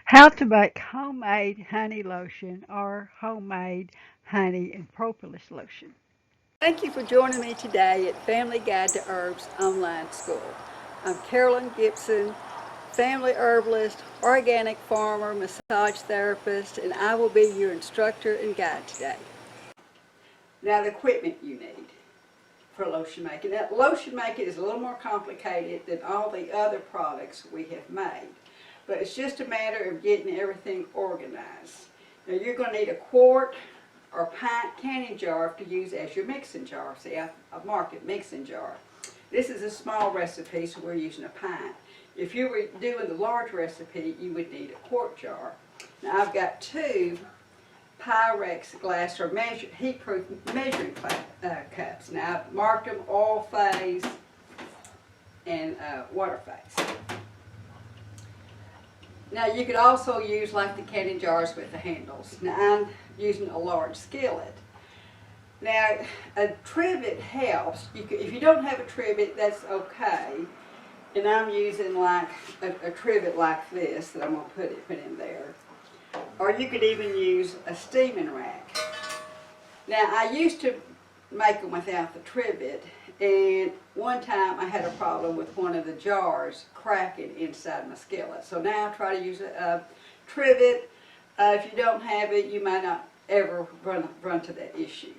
How to make homemade honey lotion or homemade honey and propolis lotion. Thank you for joining me today at Family Guide to Herbs Online School. I'm Carolyn Gibson, family herbalist, organic farmer, massage therapist, and I will be your instructor and guide today. Now the equipment you need for lotion making. Now lotion making is a little more complicated than all the other products we have made, but it's just a matter of getting everything organized. Now you're going to need a quart or pint canning jar to use as your mixing jar. See, I marked it mixing jar. This is a small recipe, so we're using a pint. If you were doing the large recipe, you would need a quart jar. Now I've got two Pyrex glass or heat-proof measuring cups. Now I've marked them oil phase and water phase. Now you could also use like the canning jars with the handles. Now I'm using a large skillet. Now a trivet helps. If you don't have a trivet, that's okay. And I'm using like a trivet like this that I'm going to put in there. Or you could even use a steaming rack. Now I used to make them without the trivet, and one time I had a problem with one of the jars cracking inside my skillet. So now I try to use a trivet. If you don't have it, you might not ever run to that issue.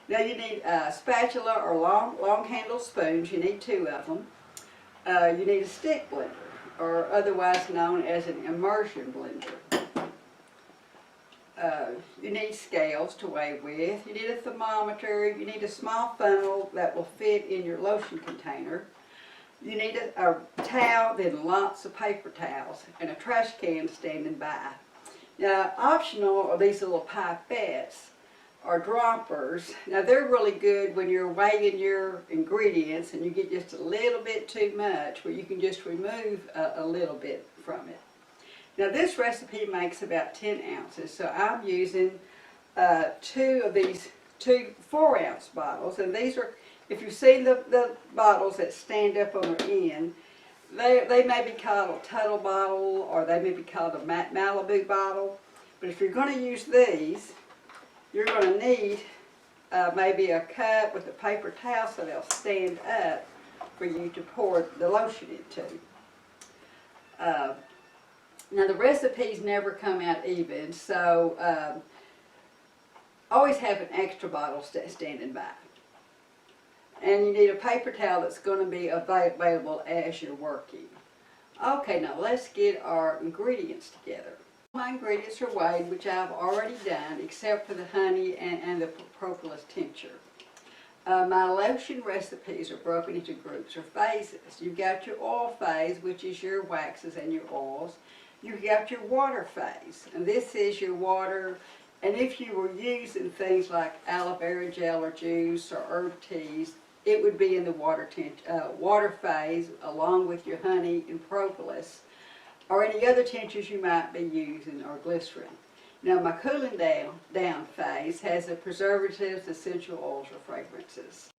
Now you need a spatula or long handled spoons. You need two of them. You need a stick blender, or otherwise known as an immersion blender. You need scales to weigh with. You need a thermometer. You need a small funnel that will fit in your lotion container. You need a towel, then lots of paper towels, and a trash can standing by. Now, optional are these little pipettes or droppers. Now, they're really good when you're weighing your ingredients and you get just a little bit too much, where you can just remove a little bit from it. Now this recipe makes about 10 ounces, so I'm using two of these 4-ounce bottles, and these are, if you've seen the bottles that stand up on their end, they may be called a Tuttle bottle, or they may be called a Malibu bottle, but if you're going to use these, you're going to need maybe a cup with a paper towel so they'll stand up for you to pour the lotion into. Now the recipes never come out even, so always have an extra bottle standing by. And you need a paper towel that's going to be available as you're working. Okay, now let's get our ingredients together. My ingredients are weighed, which I've already done, except for the honey and the propolis tincture. My lotion recipes are broken into groups or phases. You've got your oil phase, which is your waxes and your oils. You've got your water phase, and this is your water. And if you were using things like aloe vera gel or juice or herb teas, it would be in the water phase, along with your honey and propolis, or any other tinctures you might be using, or glycerin. Now my cooling down phase has the preservatives, essential oils, or fragrances.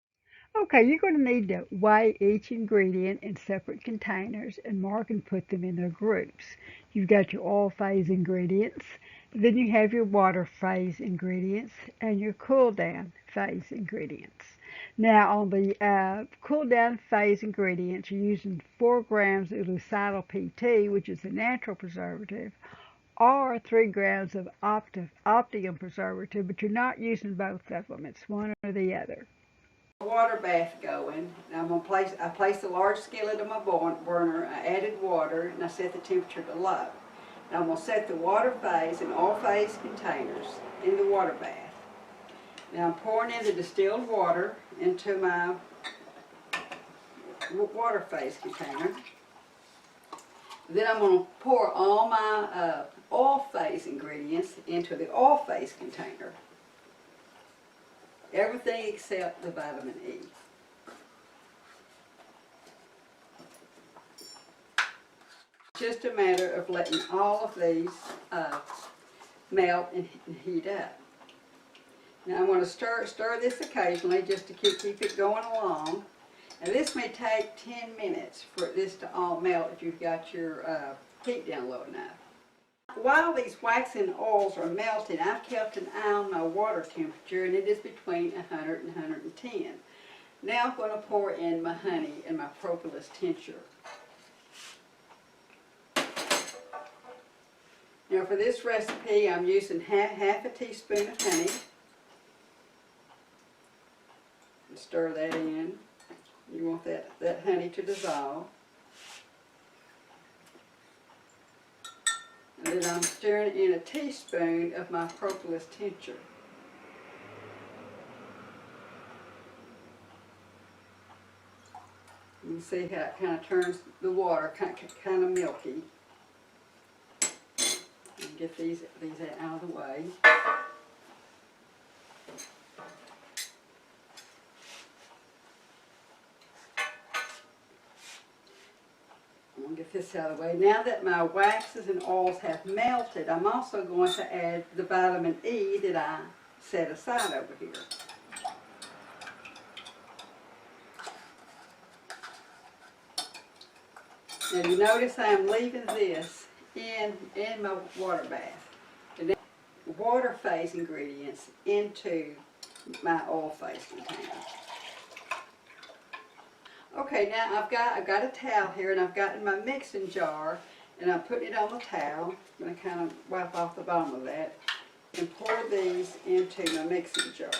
Okay, you're going to need to weigh each ingredient in separate containers and mark and put them in their groups. You've got your oil phase ingredients, then you have your water phase ingredients, and your cool down phase ingredients. Now on the cool down phase ingredients, you're using 4 grams of lucidal PT, which is a natural preservative, or 3 grams of optium preservative, but you're not using both of them. It's one or the other. Water bath going. Now I placed a large skillet on my burner. I added water and I set the temperature to low. Now I'm going to set the water phase and oil phase containers in the water bath. Now I'm pouring in the distilled water into my water phase container. Then I'm going to pour all my oil phase ingredients into the oil phase container. Everything except the vitamin E. Just a matter of letting all of these melt and heat up. Now I'm going to stir this occasionally just to keep it going along. And this may take 10 minutes for this to all melt if you've got your heat down low enough. while these waxing oils are melting, I've kept an eye on my water temperature, and it is between 100 and 110. Now I'm going to pour in my honey and my propolis tincture. Now for this recipe, I'm using half a teaspoon of honey. Stir that in. You want that honey to dissolve. And then I'm stirring in a teaspoon of my propolis tincture. You can see how it kind of turns the water kind of milky. And get these out of the way. I'm going to get this out of the way. Now that my waxes and oils have melted, I'm also going to add the vitamin E that I set aside over here. Now you notice I'm leaving this in my water bath. And then water phase ingredients into my oil phase container. Okay, now I've got a towel here, and I've got in my mixing jar, and I'm putting it on the towel. I'm going to kind of wipe off the bottom of that and pour these into my mixing jar.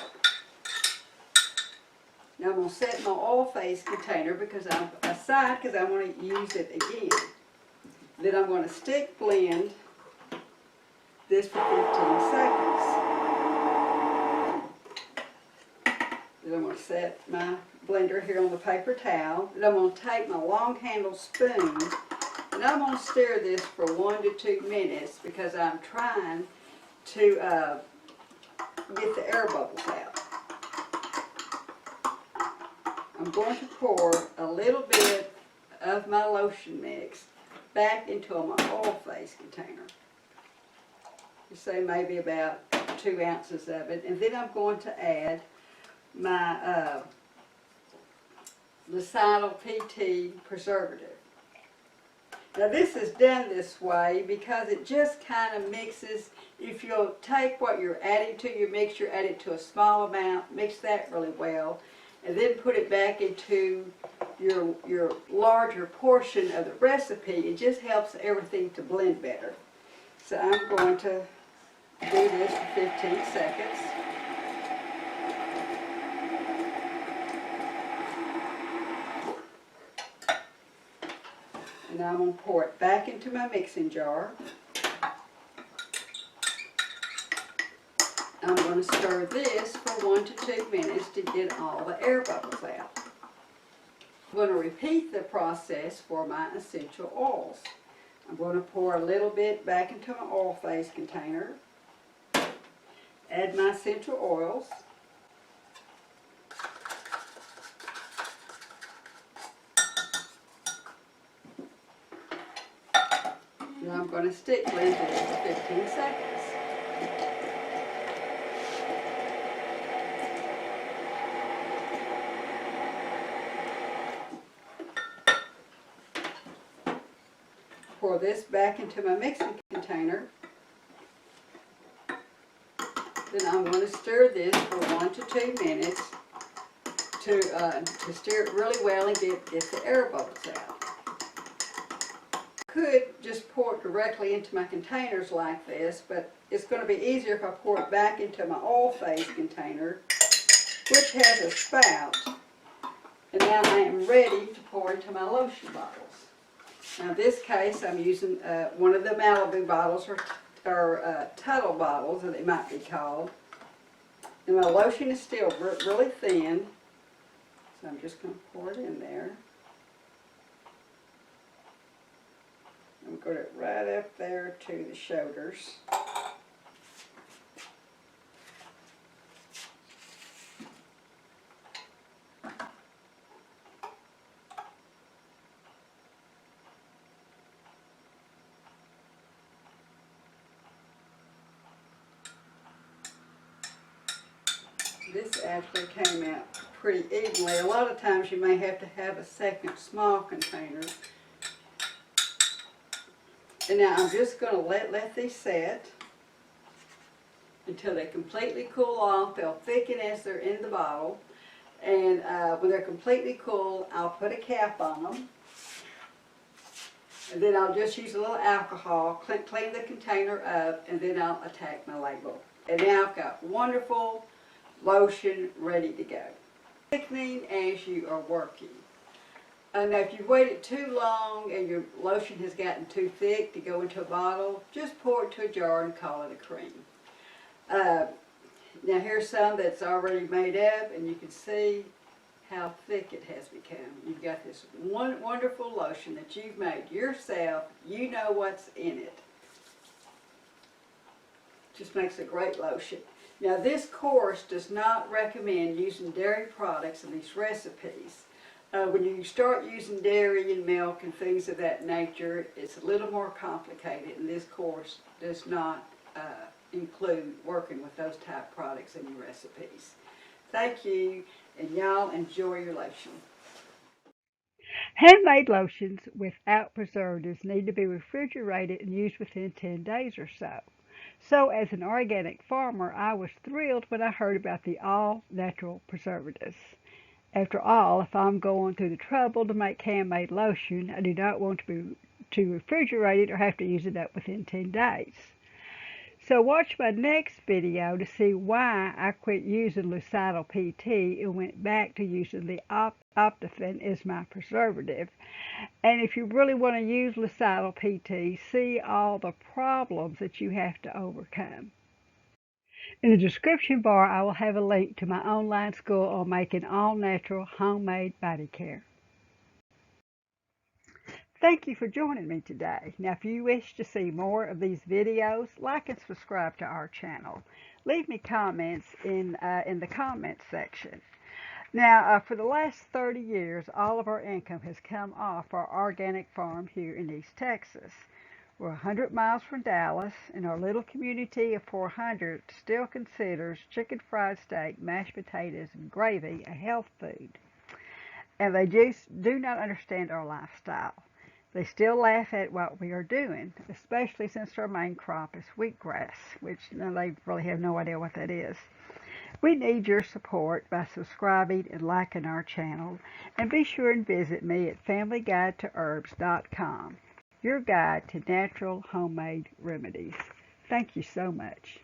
Now I'm going to set my oil phase container aside because I want to use it again. Then I'm going to stick blend this for 15 seconds. Then I'm going to set my blender here on the paper towel. Then I'm going to take my long handled spoon and I'm going to stir this for 1 to 2 minutes because I'm trying to get the air bubbles out. I'm going to pour a little bit of my lotion mix back into my oil phase container. You say maybe about 2 ounces of it, and then I'm going to add my Licidal PT preservative. Now this is done this way because it just kind of mixes. If you'll take what you're adding to your mixture, add it to a small amount, mix that really well, and then put it back into your larger portion of the recipe. It just helps everything to blend better. So I'm going to do this for 15 seconds. And I'm going to pour it back into my mixing jar. I'm going to stir this for 1 to 2 minutes to get all the air bubbles out. I'm going to repeat the process for my essential oils. I'm going to pour a little bit back into my oil phase container. Add my essential oils. And I'm going to stick blend this for 15 seconds. Pour this back into my mixing container. Then I'm going to stir this for 1 to 2 minutes to stir it really well and get the air bubbles out. I could just pour it directly into my containers like this, but it's going to be easier if I pour it back into my oil phase container, which has a spout. And now I am ready to pour into my lotion bottles. Now in this case I'm using one of the Malibu bottles or Tuttle bottles, as they might be called. And my lotion is still really thin, so I'm just going to pour it in there. I'm going to put it right up there to the shoulders. This actually came out pretty evenly. A lot of times you may have to have a second small container. And now I'm just going to let these set until they completely cool off. They'll thicken as they're in the bottle. And when they're completely cool, I'll put a cap on them. And then I'll just use a little alcohol, clean the container up, and then I'll attack my label. And now I've got wonderful lotion ready to go. Thickening as you are working. And now if you've waited too long and your lotion has gotten too thick to go into a bottle, just pour it to a jar and call it a cream. Now here's some that's already made up, and you can see how thick it has become. You've got this wonderful lotion that you've made yourself. You know what's in it. Just makes a great lotion. Now this course does not recommend using dairy products in these recipes. When you start using dairy and milk and things of that nature, it's a little more complicated, and this course does not include working with those type products in your recipes. Thank you, and y'all enjoy your lotion. Handmade lotions without preservatives need to be refrigerated and used within 10 days or so. So as an organic farmer, I was thrilled when I heard about the all-natural preservatives. After all, if I'm going through the trouble to make handmade lotion, I do not want to refrigerate it or have to use it up within 10 days. So watch my next video to see why I quit using lucidal PT and went back to using the Optifin as my preservative. And if you really want to use lucidal PT, see all the problems that you have to overcome. In the description bar, I will have a link to my online school on making all-natural homemade body care. Thank you for joining me today. Now, if you wish to see more of these videos, like and subscribe to our channel. Leave me comments in the comments section. Now, for the last 30 years, all of our income has come off our organic farm here in East Texas. We're 100 miles from Dallas, and our little community of 400 still considers chicken fried steak, mashed potatoes, and gravy a health food. And they just do not understand our lifestyle. They still laugh at what we are doing, especially since our main crop is wheatgrass, which they really have no idea what that is. We need your support by subscribing and liking our channel, and be sure and visit me at familyguidetoherbs.com, your guide to natural homemade remedies. Thank you so much.